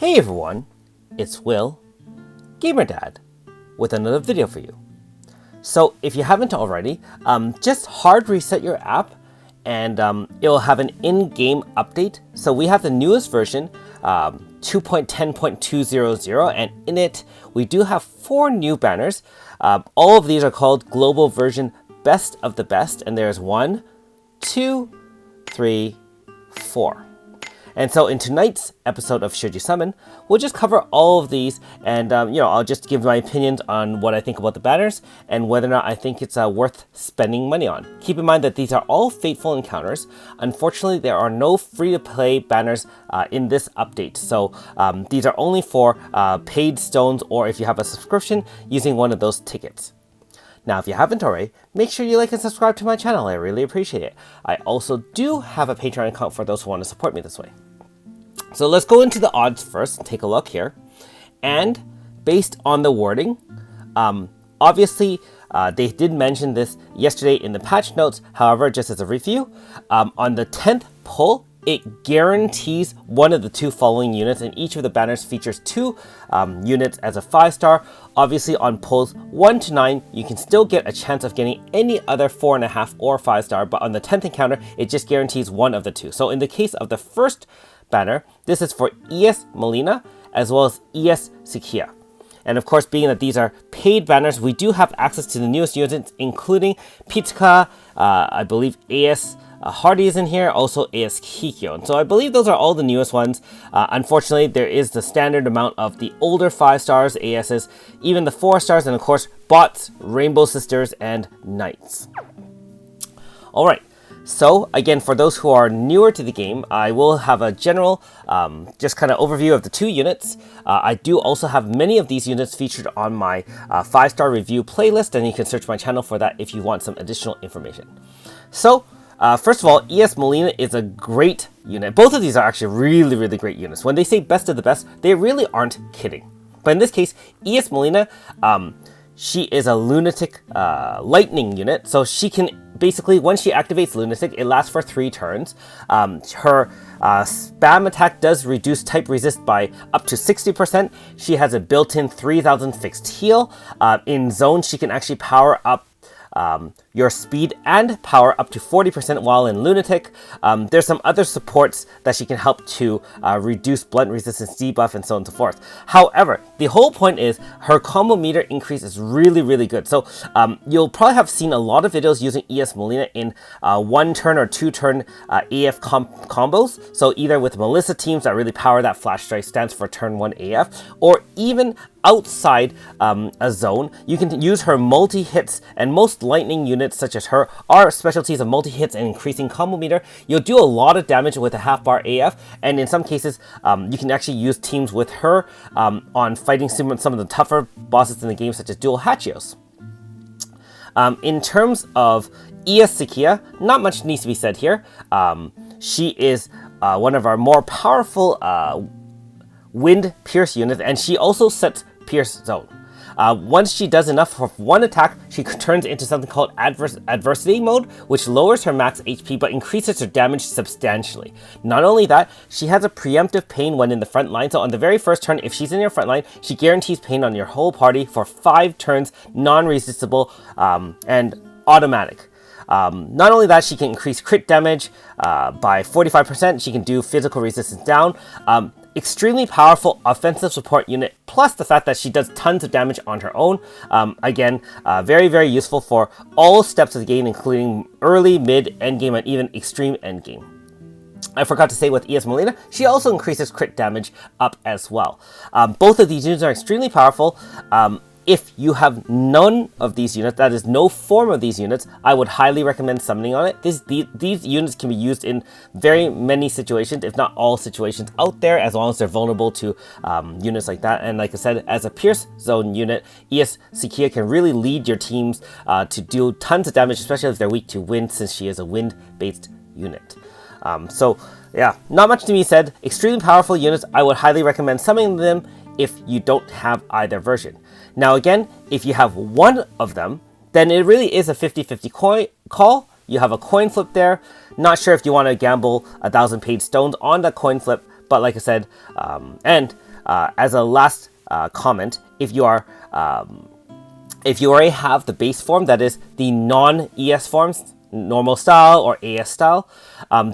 Hey everyone, it's Will, Gamer Dad, with another video for you. So if you haven't already, just hard reset your app and it'll have an in-game update. So we have the newest version, 2.10.200, and in it we do have 4 new banners. All of these are called Global Version Best of the Best, and there's 1, 2, 3, 4. And so in tonight's episode of Should You Summon, we'll just cover all of these and, I'll just give my opinions on what I think about the banners and whether or not I think it's worth spending money on. Keep in mind that these are all Fateful encounters. Unfortunately, there are no free-to-play banners in this update. So these are only for paid stones or if you have a subscription using one of those tickets. Now, if you haven't already, make sure you like and subscribe to my channel. I really appreciate it. I also do have a Patreon account for those who want to support me this way. So let's go into the odds first and take a look here. And based on the wording, obviously they did mention this yesterday in the patch notes. However, just as a review, on the 10th pull, it guarantees one of the 2 following units, and each of the banners features 2 units as a 5-star. Obviously, on pulls 1 to 9, you can still get a chance of getting any other 4.5 or 5-star, but on the 10th encounter, it just guarantees one of the 2. So in the case of the first banner, this is for ES Molina as well as ES Sekia. And of course, being that these are paid banners, we do have access to the newest units, including Pizka, I believe AS Hardy is in here, also AS Kikyo. And so I believe those are all the newest ones. Unfortunately, there is the standard amount of the older 5-stars, ASs, even the 4-stars, and of course, bots, Rainbow Sisters, and Knights. Alright, so again, for those who are newer to the game, I will have a general just kind of overview of the 2 units. I do also have many of these units featured on my 5-star review playlist, and you can search my channel for that if you want some additional information. So, first of all, ES Molina is a great unit. Both of these are actually really, really great units. When they say best of the best, they really aren't kidding. But in this case, ES Molina, she is a lunatic lightning unit. So she can basically, when she activates lunatic, it lasts for 3 turns. Her spam attack does reduce type resist by up to 60%. She has a built-in 3000 fixed heal. In zone, she can actually power up your speed and power up to 40% while in lunatic. There's some other supports that she can help to reduce blunt resistance debuff and so on and so forth. However, the whole point is her combo meter increase is really, really good. So you'll probably have seen a lot of videos using ES Molina in 1-turn or 2-turn AF combos. So either with Melissa teams that really power that flash strike, stands for turn 1 AF, or even outside a zone, you can use her multi-hits, and most lightning units such as her are specialties of multi-hits and increasing combo meter. You'll do a lot of damage with a half-bar AF, and in some cases, you can actually use teams with her on fighting some of the tougher bosses in the game, such as Dual Hachios. In terms of ES Sekia, not much needs to be said here. She is one of our more powerful Wind Pierce units, and she also sets Pierce Zone. Once she does enough for 1 attack, she turns into something called Adversity Mode, which lowers her max HP but increases her damage substantially. Not only that, she has a preemptive pain when in the front line, so on the very first turn, if she's in your front line, she guarantees pain on your whole party for 5 turns, non-resistible, and automatic. Not only that, she can increase crit damage by 45%, she can do physical resistance down, extremely powerful offensive support unit, plus the fact that she does tons of damage on her own. Again, very, very useful for all steps of the game, including early, mid, endgame, and even extreme endgame. I forgot to say with ES Molina, she also increases crit damage up as well. Both of these units are extremely powerful. If you have none of these units, that is no form of these units, I would highly recommend summoning on it. These units can be used in very many situations, if not all situations out there, as long as they're vulnerable to units like that. And like I said, as a Pierce Zone unit, ES Sekia can really lead your teams to do tons of damage, especially if they're weak to wind, since she is a wind-based unit. So yeah, not much to be said. Extremely powerful units. I would highly recommend summoning them if you don't have either version. Now again, if you have one of them, then it really is a 50-50 call. You have a coin flip there. Not sure if you want to gamble 1,000 paid stones on that coin flip, but like I said, and as a last comment, if you already have the base form, that is the non-ES forms, normal style or AS style,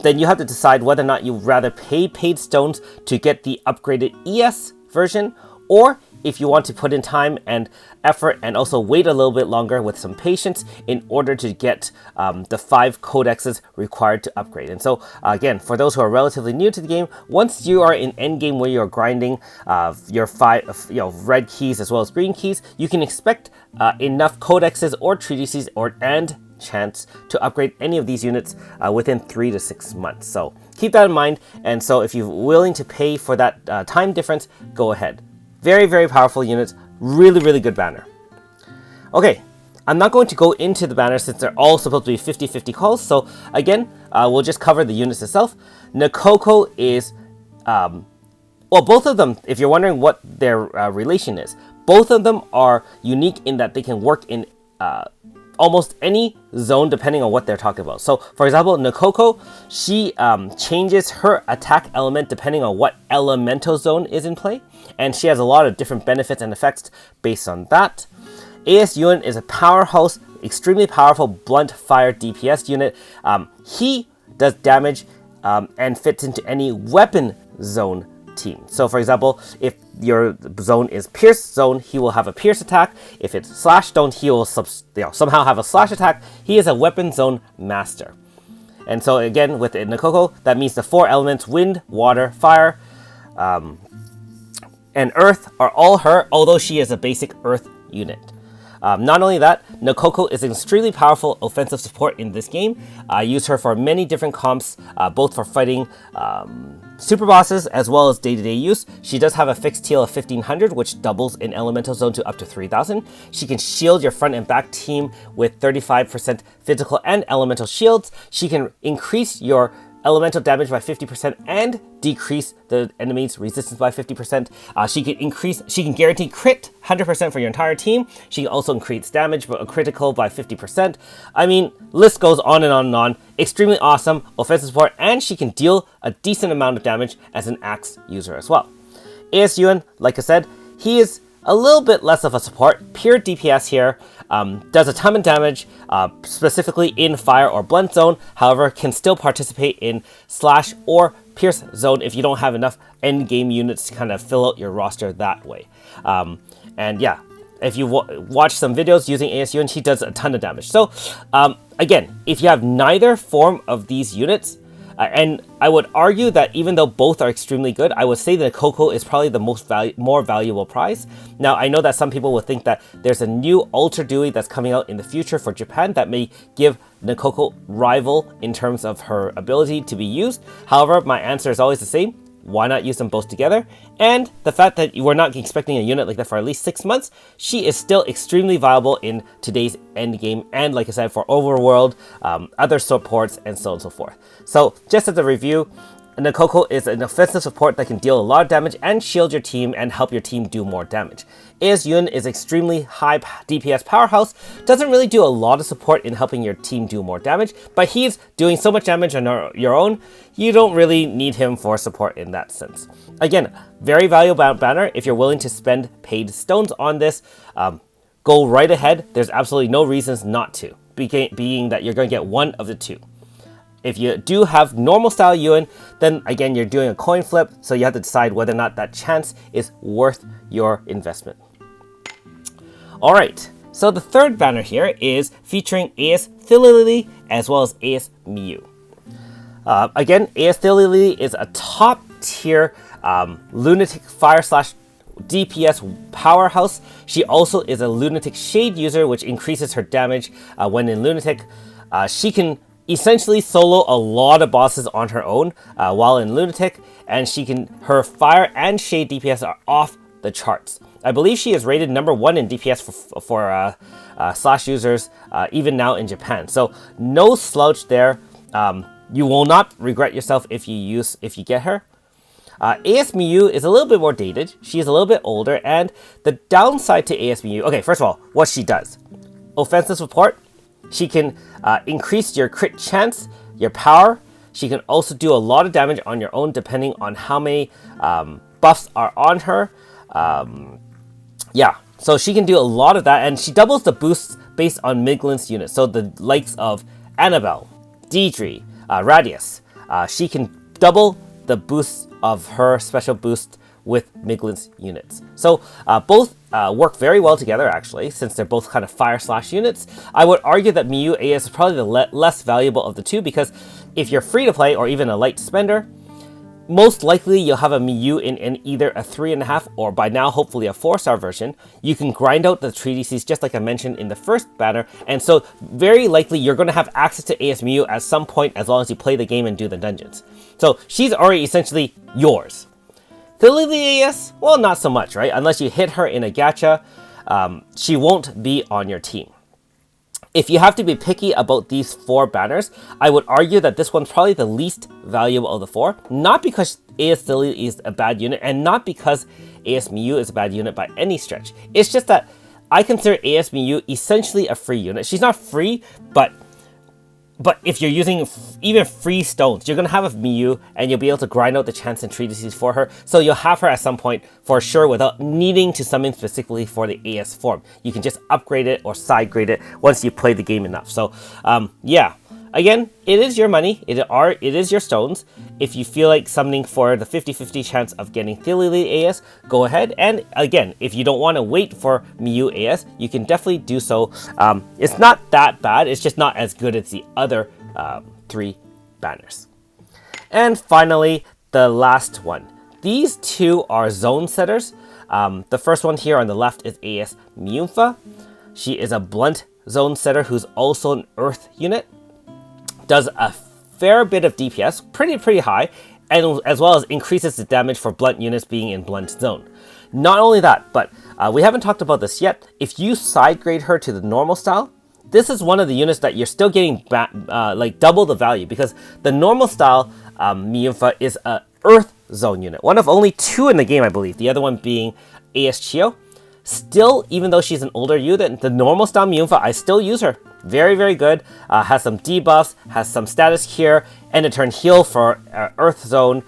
then you have to decide whether or not you'd rather pay paid stones to get the upgraded ES version, or if you want to put in time and effort and also wait a little bit longer with some patience in order to get the 5 codexes required to upgrade. And so again, for those who are relatively new to the game, once you are in endgame where you're grinding your 5 red keys as well as green keys, you can expect enough codexes or treatises and chance to upgrade any of these units within 3 to 6 months. So keep that in mind. And so if you're willing to pay for that time difference, go ahead. Very, very powerful units. Really, really good banner. Okay, I'm not going to go into the banners since they're all supposed to be 50-50 calls. So again, we'll just cover the units itself. Nakoko is, well, both of them, if you're wondering what their relation is, both of them are unique in that they can work in almost any zone depending on what they're talking about. So for example, Nakoko, she changes her attack element depending on what elemental zone is in play, and she has a lot of different benefits and effects based on that. Yoon is a powerhouse, extremely powerful blunt fire DPS unit. He does damage and fits into any weapon zone team. So for example, if your zone is pierce zone, he will have a pierce attack. If it's slash zone, he will somehow have a slash attack. He is a weapon zone master. And so again, with Nakoko, that means the 4 elements, wind, water, fire, and earth are all her, although she is a basic earth unit. Not only that, Nakoko is an extremely powerful offensive support in this game. I use her for many different comps, both for fighting super bosses as well as day-to-day use. She does have a fixed TL of 1500, which doubles in elemental zone to up to 3000. She can shield your front and back team with 35% physical and elemental shields. She can increase your elemental damage by 50% and decrease the enemy's resistance by 50%. She can guarantee crit 100% for your entire team. She can also increase damage, but a critical by 50%. I mean, list goes on and on and on. Extremely awesome offensive support, and she can deal a decent amount of damage as an axe user as well. Yoon, like I said, he is a little bit less of a support, pure DPS here, does a ton of damage, specifically in fire or blunt zone, however, can still participate in slash or pierce zone if you don't have enough end game units to kind of fill out your roster that way. And yeah, if you watch some videos using Yoon, he does a ton of damage. So again, if you have neither form of these units, and I would argue that even though both are extremely good, I would say that Nakoko is probably the more valuable prize. Now, I know that some people will think that there's a new Ultra Dewey that's coming out in the future for Japan that may give Nakoko rival in terms of her ability to be used. However, my answer is always the same. Why not use them both together? And the fact that you were not expecting a unit like that for at least 6 months, she is still extremely viable in today's endgame, and like I said, for overworld, other supports, and so on and so forth. So just as a review, Nakoko is an offensive support that can deal a lot of damage and shield your team and help your team do more damage. Yoon is extremely high DPS powerhouse, doesn't really do a lot of support in helping your team do more damage, but he's doing so much damage on your own, you don't really need him for support in that sense. Again, very valuable banner if you're willing to spend paid stones on this. Go right ahead, there's absolutely no reasons not to, being that you're going to get one of the two. If you do have normal style Yoon, then again, you're doing a coin flip, so you have to decide whether or not that chance is worth your investment. Alright, so the third banner here is featuring AS Thilili as well as AS Miyu. Again, AS Thilili is a top tier lunatic fire slash DPS powerhouse. She also is a lunatic shade user, which increases her damage when in lunatic. She can essentially solo a lot of bosses on her own while in lunatic, and her fire and shade DPS are off the charts. I believe she is rated number 1 in DPS for slash users even now in Japan. So no slouch there. You will not regret yourself if you get her. AS Miyu is a little bit more dated. She is a little bit older, and the downside to AS Miyu, okay, first of all, what she does. Offensive support. She can increase your crit chance, your power. She can also do a lot of damage on your own depending on how many buffs are on her. Yeah, so she can do a lot of that, and she doubles the boosts based on Miglin's units. So the likes of Annabelle, Deidre, Radius, she can double the boosts of her special boost with Miglin's units. So both work very well together, actually, since they're both kind of fire slash units. I would argue that Miyu AS is probably the less valuable of the two, because if you're free to play or even a light spender, most likely you'll have a Miyu in either a 3.5 or by now hopefully a 4-star version. You can grind out the treatises just like I mentioned in the first banner, and so very likely you're going to have access to AS Miyu at some point as long as you play the game and do the dungeons. So she's already essentially yours. Thalili AS, well, not so much, right? Unless you hit her in a gacha, she won't be on your team. If you have to be picky about these 4 banners, I would argue that this one's probably the least valuable of the 4. Not because AS Thalili is a bad unit, and not because AS Miyu is a bad unit by any stretch. It's just that I consider AS Miyu essentially a free unit. She's not free, but if you're using even free stones, you're going to have a Miyu and you'll be able to grind out the chants and treatises for her. So you'll have her at some point for sure without needing to summon specifically for the AS form. You can just upgrade it or side grade it once you play the game enough. So yeah, again, it is your money. It is your stones. If you feel like summoning for the 50-50 chance of getting Thalili AS, go ahead. And again, if you don't want to wait for Miyu AS, you can definitely do so. It's not that bad. It's just not as good as the other 3 banners. And finally, the last one. These 2 are zone setters. The first one here on the left is AS Mufa. She is a blunt zone setter who's also an earth unit. Does a fair bit of DPS, pretty high, and as well as increases the damage for blunt units being in blunt zone. Not only that, but we haven't talked about this yet. If you side grade her to the normal style, this is one of the units that you're still getting like double the value, because the normal style Miyunfa is a earth zone unit, one of only 2 in the game, I believe. The other one being AS Chio. Still, even though she's an older unit, the normal style Miyunfa, I still use her. Very good. Has some debuffs, has some status here, end of turn heal for Earth Zone,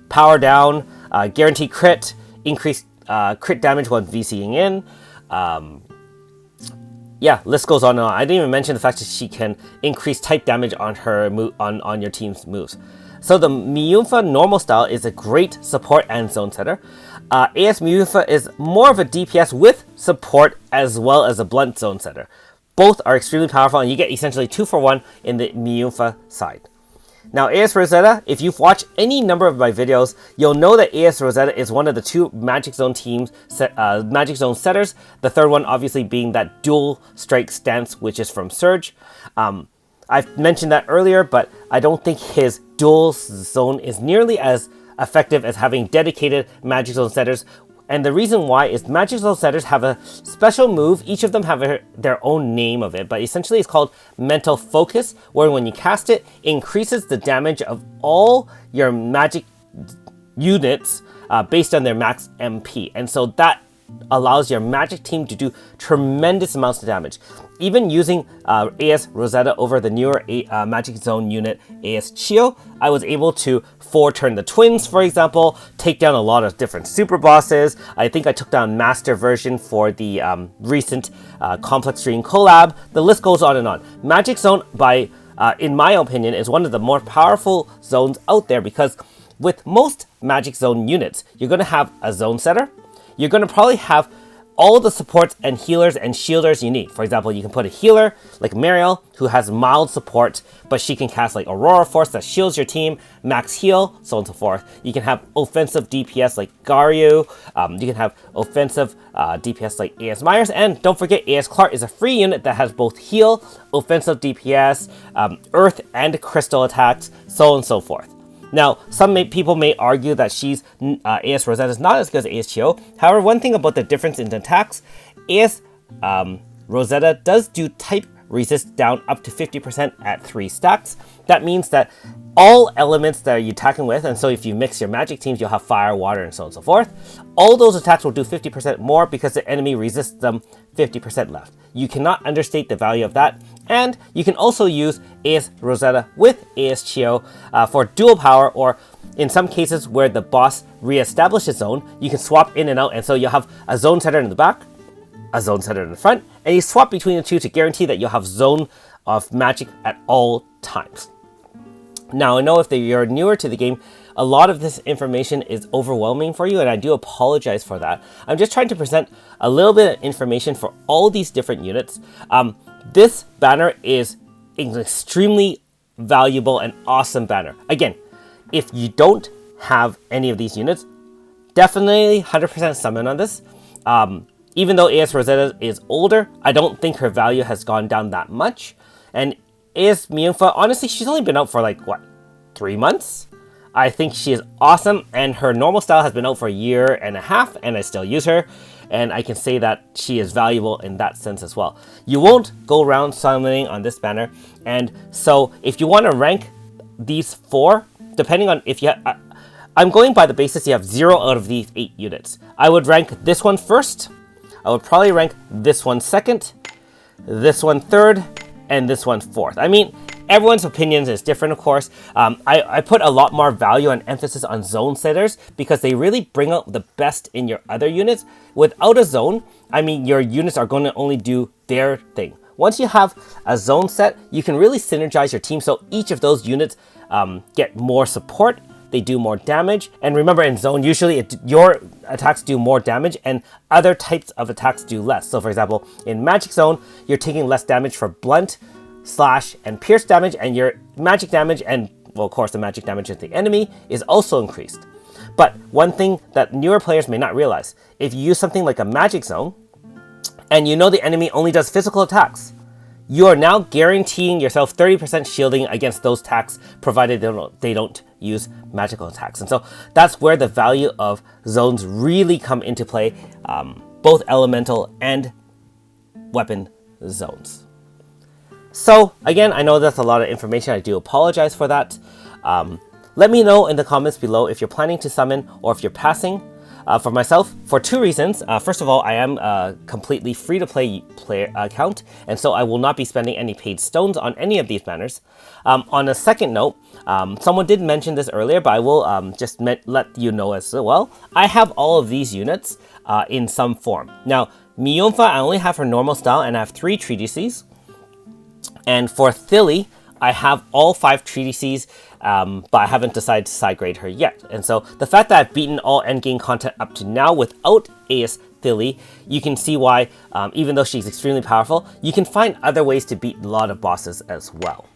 power down, guaranteed crit, increased crit damage when VCing in. Yeah, list goes on and on. I didn't even mention the fact that she can increase type damage on her on your team's moves. So the Miyunfa normal style is a great support and zone setter. AS Miyunfa is more of a DPS with support as well as a blunt zone setter. Both are extremely powerful, and you get essentially 2 for 1 in the Miyunfa side. Now, AS Rosetta, if you've watched any number of my videos, you'll know that AS Rosetta is one of the 2 Magic Zone teams, Magic Zone setters. The third one obviously being that dual strike stance, which is from Surge. I've mentioned that earlier, but I don't think his dual zone is nearly as effective as having dedicated Magic Zone setters. And the reason why is Magic Zone setters have a special move. Each of them have their own name of it, but essentially it's called Mental Focus, where when you cast it, it increases the damage of all your magic units based on their max MP. And so that allows your magic team to do tremendous amounts of damage. Even using AS Rosetta over the newer Magic Zone unit AS Chio, I was able to 4-turn the twins, for example, take down a lot of different super bosses. I think I took down Master version for the recent Complex Dream collab. The list goes on and on. Magic Zone, in my opinion, is one of the more powerful zones out there, because with most Magic Zone units, you're going to have a zone setter. You're going to probably have all the supports and healers and shielders you need. For example, you can put a healer like Mariel, who has mild support, but she can cast like Aurora Force that shields your team, max heal, so on and so forth. You can have offensive DPS like Garyu. You can have offensive DPS like AS Myers. And don't forget, AS Clark is a free unit that has both heal, offensive DPS, earth and crystal attacks, so on and so forth. Now, some people may argue that AS Rosetta is not as good as AS Chio. However, one thing about the difference in attacks, AS Rosetta does do type resist down up to 50% at 3 stacks. That means that all elements that you're attacking with, and so if you mix your magic teams, you'll have fire, water, and so on and so forth, all those attacks will do 50% more because the enemy resists them 50% left. You cannot understate the value of that. And you can also use AS Rosetta with AS Chio for dual power, or in some cases where the boss reestablishes zone, you can swap in and out, and so you'll have a zone setter in the back, a zone setter in the front, and you swap between the two to guarantee that you'll have zone of magic at all times. Now, I know if you're newer to the game, a lot of this information is overwhelming for you, and I do apologize for that. I'm just trying to present a little bit of information for all these different units. This banner is an extremely valuable and awesome banner. Again, if you don't have any of these units, definitely 100% summon on this. Even though AS Rosetta is older, I don't think her value has gone down that much. And AS Mufa, honestly, she's only been out for like, what, 3 months? I think she is awesome, and her normal style has been out for a year and a half, and I still use her. And I can say that she is valuable in that sense as well. You won't go around summoning on this banner. And so if you want to rank these 4, depending on if you have, I'm going by the basis you have 0 out of these 8 units. I would rank this one first. I would probably rank this one second, this one third, and this one fourth. I mean, everyone's opinions is different, of course. I put a lot more value and emphasis on zone setters because they really bring out the best in your other units. Without a zone, I mean, your units are going to only do their thing. Once you have a zone set, you can really synergize your team, so each of those units get more support, they do more damage, and remember, in zone, usually your attacks do more damage and other types of attacks do less. So for example, in magic zone, you're taking less damage for blunt, slash, and pierce damage, and your magic damage, and well, of course, the magic damage of the enemy is also increased. But one thing that newer players may not realize, if you use something like a magic zone, and you know the enemy only does physical attacks, you are now guaranteeing yourself 30% shielding against those attacks, provided they don't use magical attacks. And so that's where the value of zones really come into play, both elemental and weapon zones. So again, I know that's a lot of information. I do apologize for that. Let me know in the comments below if you're planning to summon or if you're passing. For myself, for 2 reasons. First of all, I am a completely free-to-play player account, and so I will not be spending any paid stones on any of these banners. On a second note, someone did mention this earlier, but I will just let you know as well. I have all of these units in some form. Now, Miyonfa, I only have her normal style, and I have 3 treatises. And for Thilly, I have all 5 treatises, but I haven't decided to side grade her yet. And so the fact that I've beaten all endgame content up to now without AS Thilly, you can see why, even though she's extremely powerful, you can find other ways to beat a lot of bosses as well.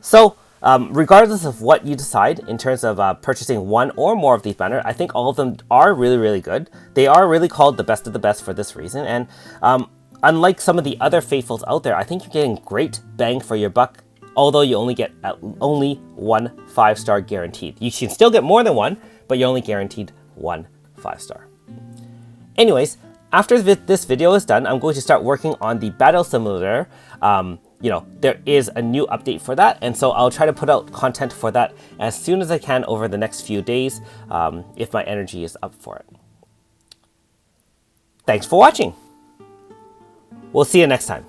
So regardless of what you decide in terms of purchasing one or more of these banners, I think all of them are really, really good. They are really called the best of the best for this reason. And unlike some of the other Faithfuls out there, I think you're getting great bang for your buck, although you only get only 1 5-star guaranteed. You can still get more than 1, but you're only guaranteed 1 5-star. Anyways, after this video is done, I'm going to start working on the battle simulator. You know, there is a new update for that, and so I'll try to put out content for that as soon as I can over the next few days, if my energy is up for it. Thanks for watching. We'll see you next time.